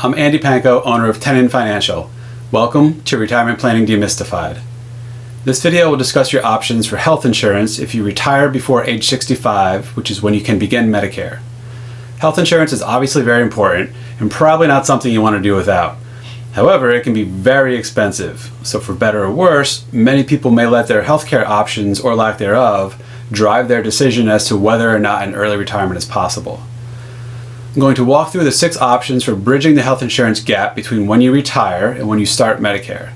I'm Andy Panko, owner of Tenon Financial. Welcome to Retirement Planning Demystified. This video will discuss your options for health insurance if you retire before age 65, which is when you can begin Medicare. Health insurance is obviously very important and probably not something you want to do without. However, it can be very expensive. So for better or worse, many people may let their healthcare options or lack thereof drive their decision as to whether or not an early retirement is possible. I'm going to walk through the 6 options for bridging the health insurance gap between when you retire and when you start Medicare.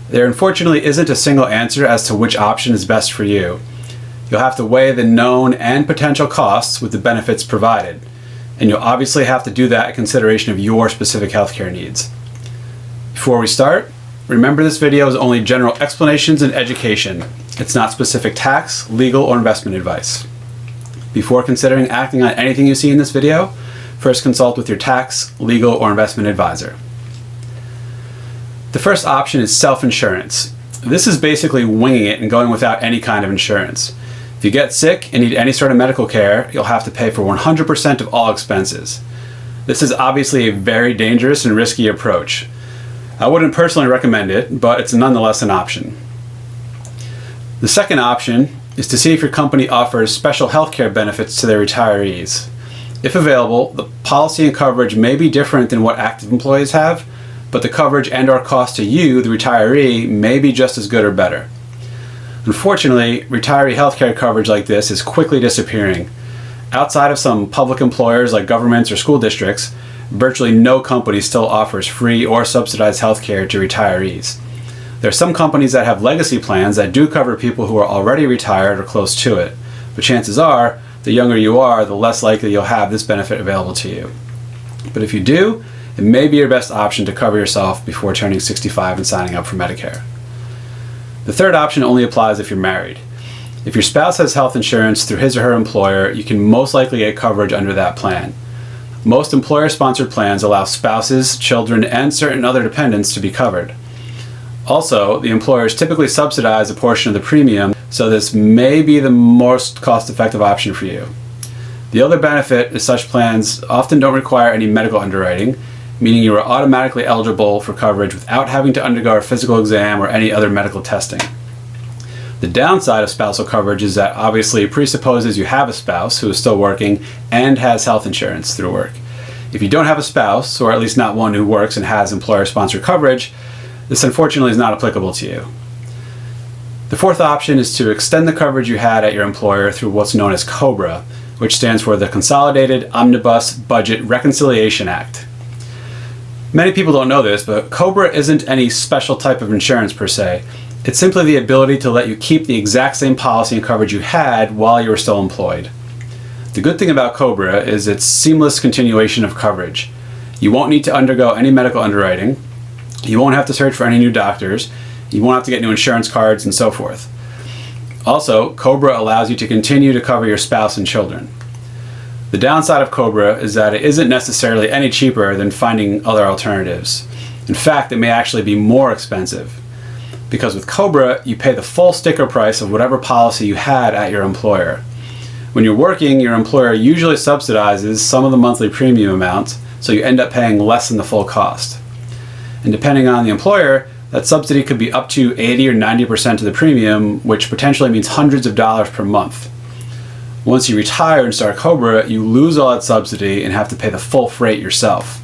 There unfortunately isn't a single answer as to which option is best for you. You'll have to weigh the known and potential costs with the benefits provided, and you'll obviously have to do that in consideration of your specific healthcare needs. Before we start, remember this video is only general explanations and education. It's not specific tax, legal, or investment advice. Before considering acting on anything you see in this video, first consult with your tax, legal, or investment advisor. The first option is self-insurance. This is basically winging it and going without any kind of insurance. If you get sick and need any sort of medical care, you'll have to pay for 100% of all expenses. This is obviously a very dangerous and risky approach. I wouldn't personally recommend it, but it's nonetheless an option. The second option is to see if your company offers special healthcare benefits to their retirees. If available, the policy and coverage may be different than what active employees have, but the coverage and/or cost to you, the retiree, may be just as good or better. Unfortunately, retiree healthcare coverage like this is quickly disappearing. Outside of some public employers like governments or school districts, virtually no company still offers free or subsidized healthcare to retirees. There are some companies that have legacy plans that do cover people who are already retired or close to it, but chances are, the younger you are, the less likely you'll have this benefit available to you. But if you do, it may be your best option to cover yourself before turning 65 and signing up for Medicare. The third option only applies if you're married. If your spouse has health insurance through his or her employer, you can most likely get coverage under that plan. Most employer-sponsored plans allow spouses, children, and certain other dependents to be covered. Also, the employers typically subsidize a portion of the premium, so this may be the most cost-effective option for you. The other benefit is such plans often don't require any medical underwriting, meaning you are automatically eligible for coverage without having to undergo a physical exam or any other medical testing. The downside of spousal coverage is that obviously it presupposes you have a spouse who is still working and has health insurance through work. If you don't have a spouse, or at least not one who works and has employer-sponsored coverage, this unfortunately is not applicable to you. The fourth option is to extend the coverage you had at your employer through what's known as COBRA, which stands for the Consolidated Omnibus Budget Reconciliation Act. Many people don't know this, but COBRA isn't any special type of insurance per se. It's simply the ability to let you keep the exact same policy and coverage you had while you were still employed. The good thing about COBRA is its seamless continuation of coverage. You won't need to undergo any medical underwriting. You won't have to search for any new doctors. You won't have to get new insurance cards and so forth. Also, COBRA allows you to continue to cover your spouse and children. The downside of COBRA is that it isn't necessarily any cheaper than finding other alternatives. In fact, it may actually be more expensive. Because with COBRA, you pay the full sticker price of whatever policy you had at your employer. When you're working, your employer usually subsidizes some of the monthly premium amount, so you end up paying less than the full cost. And depending on the employer, that subsidy could be up to 80 or 90% of the premium, which potentially means hundreds of dollars per month. Once you retire and start COBRA, you lose all that subsidy and have to pay the full freight yourself.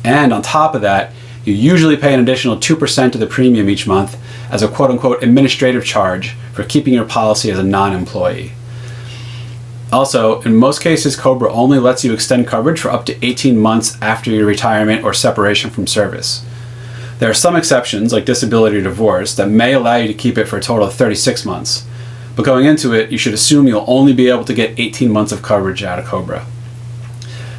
And on top of that, you usually pay an additional 2% of the premium each month as a quote-unquote administrative charge for keeping your policy as a non-employee. Also, in most cases, COBRA only lets you extend coverage for up to 18 months after your retirement or separation from service. There are some exceptions, like disability or divorce, that may allow you to keep it for a total of 36 months. But going into it, you should assume you'll only be able to get 18 months of coverage out of COBRA.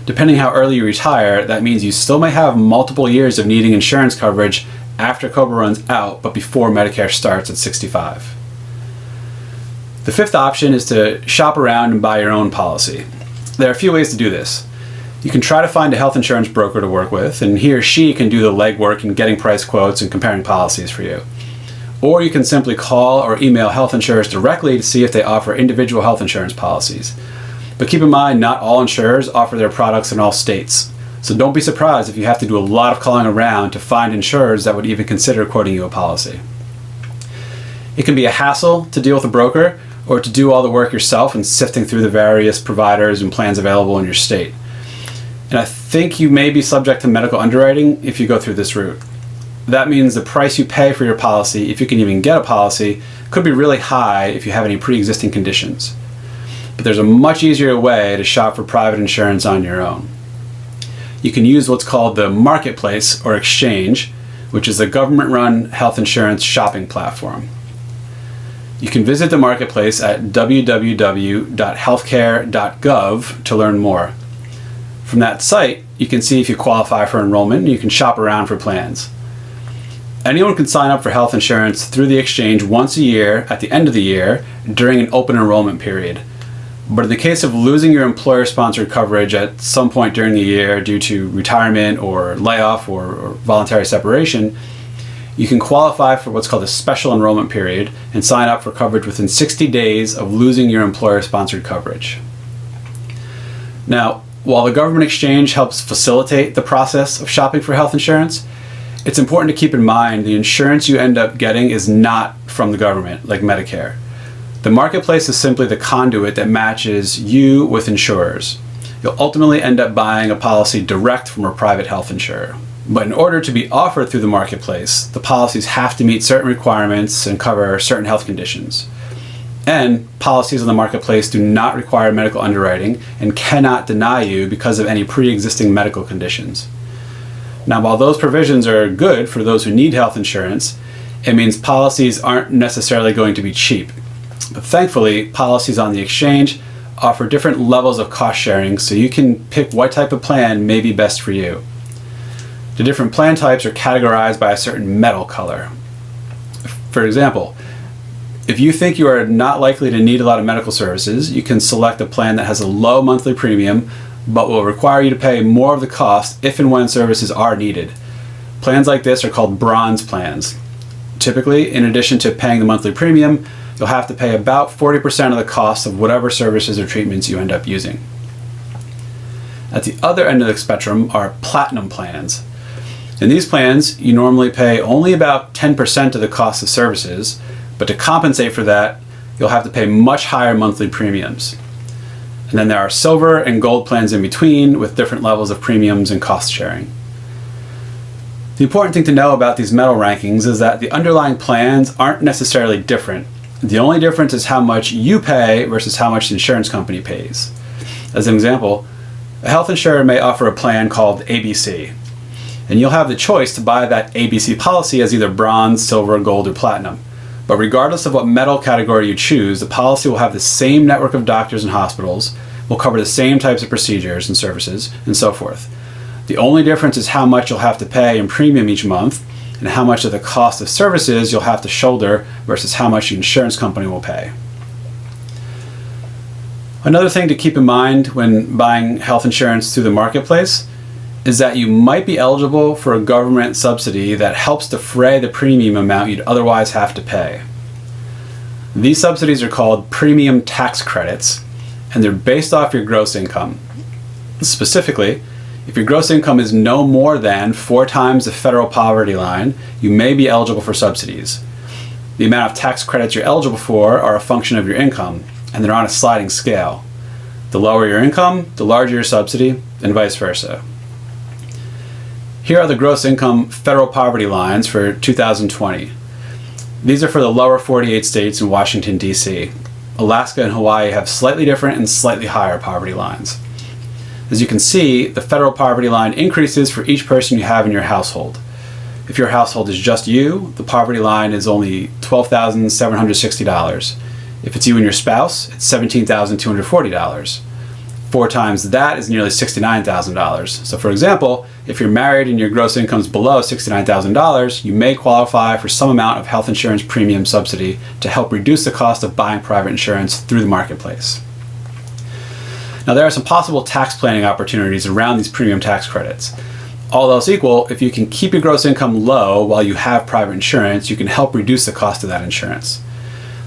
Depending how early you retire, that means you still may have multiple years of needing insurance coverage after COBRA runs out, but before Medicare starts at 65. The fifth option is to shop around and buy your own policy. There are a few ways to do this. You can try to find a health insurance broker to work with, and he or she can do the legwork in getting price quotes and comparing policies for you. Or you can simply call or email health insurers directly to see if they offer individual health insurance policies. But keep in mind, not all insurers offer their products in all states. So don't be surprised if you have to do a lot of calling around to find insurers that would even consider quoting you a policy. It can be a hassle to deal with a broker or to do all the work yourself and sifting through the various providers and plans available in your state. And I think you may be subject to medical underwriting if you go through this route. That means the price you pay for your policy, if you can even get a policy, could be really high if you have any pre-existing conditions. But there's a much easier way to shop for private insurance on your own. You can use what's called the marketplace or exchange, which is a government-run health insurance shopping platform. You can visit the marketplace at www.healthcare.gov to learn more. From that site, you can see if you qualify for enrollment and you can shop around for plans. Anyone can sign up for health insurance through the exchange once a year at the end of the year during an open enrollment period. But in the case of losing your employer-sponsored coverage at some point during the year due to retirement or layoff or voluntary separation, you can qualify for what's called a special enrollment period and sign up for coverage within 60 days of losing your employer-sponsored coverage. Now, while the government exchange helps facilitate the process of shopping for health insurance, it's important to keep in mind the insurance you end up getting is not from the government, like Medicare. The marketplace is simply the conduit that matches you with insurers. You'll ultimately end up buying a policy direct from a private health insurer. But in order to be offered through the marketplace, the policies have to meet certain requirements and cover certain health conditions. And policies on the marketplace do not require medical underwriting and cannot deny you because of any pre-existing medical conditions. Now, while those provisions are good for those who need health insurance, it means policies aren't necessarily going to be cheap. But thankfully, policies on the exchange offer different levels of cost sharing so you can pick what type of plan may be best for you. The different plan types are categorized by a certain metal color. For example, if you think you are not likely to need a lot of medical services, you can select a plan that has a low monthly premium but will require you to pay more of the cost if and when services are needed. Plans like this are called bronze plans. Typically, in addition to paying the monthly premium, you'll have to pay about 40% of the cost of whatever services or treatments you end up using. At the other end of the spectrum are platinum plans. In these plans, you normally pay only about 10% of the cost of services, but to compensate for that, you'll have to pay much higher monthly premiums. And then there are silver and gold plans in between with different levels of premiums and cost sharing. The important thing to know about these metal rankings is that the underlying plans aren't necessarily different. The only difference is how much you pay versus how much the insurance company pays. As an example, a health insurer may offer a plan called ABC, and you'll have the choice to buy that ABC policy as either bronze, silver, gold, or platinum. But regardless of what metal category you choose, the policy will have the same network of doctors and hospitals, will cover the same types of procedures and services, and so forth. The only difference is how much you'll have to pay in premium each month, and how much of the cost of services you'll have to shoulder versus how much the insurance company will pay. Another thing to keep in mind when buying health insurance through the marketplace is that you might be eligible for a government subsidy that helps defray the premium amount you'd otherwise have to pay. These subsidies are called premium tax credits, and they're based off your gross income. Specifically, if your gross income is no more than 4 times the federal poverty line, you may be eligible for subsidies. The amount of tax credits you're eligible for are a function of your income, and they're on a sliding scale. The lower your income, the larger your subsidy, and vice versa. Here are the gross income federal poverty lines for 2020. These are for the lower 48 states and Washington, D.C. Alaska and Hawaii have slightly different and slightly higher poverty lines. As you can see, the federal poverty line increases for each person you have in your household. If your household is just you, the poverty line is only $12,760. If it's you and your spouse, it's $17,240. 4 times that is nearly $69,000. So for example, if you're married and your gross income is below $69,000, you may qualify for some amount of health insurance premium subsidy to help reduce the cost of buying private insurance through the marketplace. Now there are some possible tax planning opportunities around these premium tax credits. All else equal, if you can keep your gross income low while you have private insurance, you can help reduce the cost of that insurance.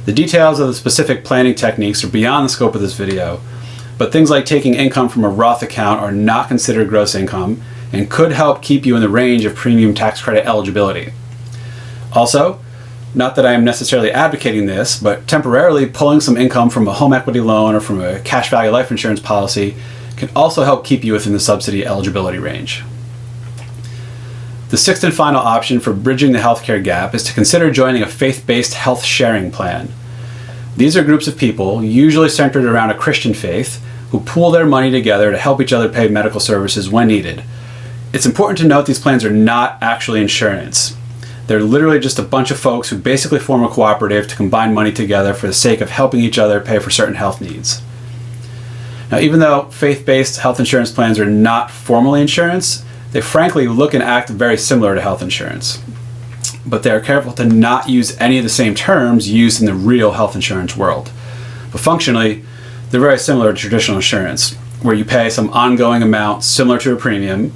The details of the specific planning techniques are beyond the scope of this video, but things like taking income from a Roth account are not considered gross income and could help keep you in the range of premium tax credit eligibility. Also, not that I am necessarily advocating this, but temporarily pulling some income from a home equity loan or from a cash value life insurance policy can also help keep you within the subsidy eligibility range. The sixth and final option for bridging the healthcare gap is to consider joining a faith-based health sharing plan. These are groups of people, usually centered around a Christian faith, who pool their money together to help each other pay medical services when needed. It's important to note these plans are not actually insurance. They're literally just a bunch of folks who basically form a cooperative to combine money together for the sake of helping each other pay for certain health needs. Now, even though faith-based health insurance plans are not formally insurance, they frankly look and act very similar to health insurance. But they are careful to not use any of the same terms used in the real health insurance world. But functionally, they're very similar to traditional insurance, where you pay some ongoing amount similar to a premium.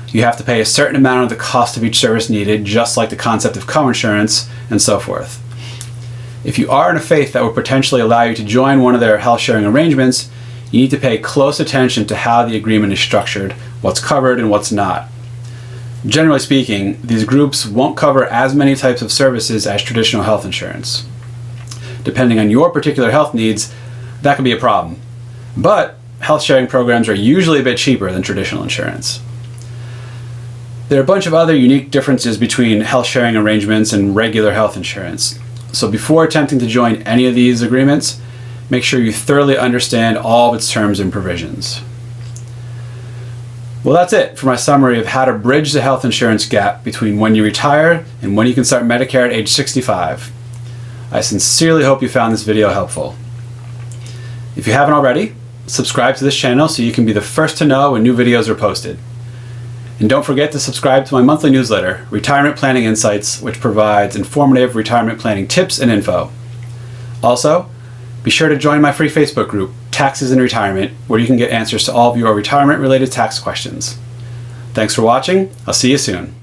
You have to pay a certain amount of the cost of each service needed, just like the concept of coinsurance, and so forth. If you are in a faith that would potentially allow you to join one of their health sharing arrangements, you need to pay close attention to how the agreement is structured, what's covered and what's not. Generally speaking, these groups won't cover as many types of services as traditional health insurance. Depending on your particular health needs, that can be a problem. But health sharing programs are usually a bit cheaper than traditional insurance. There are a bunch of other unique differences between health sharing arrangements and regular health insurance. So before attempting to join any of these agreements, make sure you thoroughly understand all of its terms and provisions. Well, that's it for my summary of how to bridge the health insurance gap between when you retire and when you can start Medicare at age 65. I sincerely hope you found this video helpful. If you haven't already, subscribe to this channel so you can be the first to know when new videos are posted. And don't forget to subscribe to my monthly newsletter, Retirement Planning Insights, which provides informative retirement planning tips and info. Also, be sure to join my free Facebook group, Taxes in Retirement, where you can get answers to all of your retirement-related tax questions. Thanks for watching. I'll see you soon.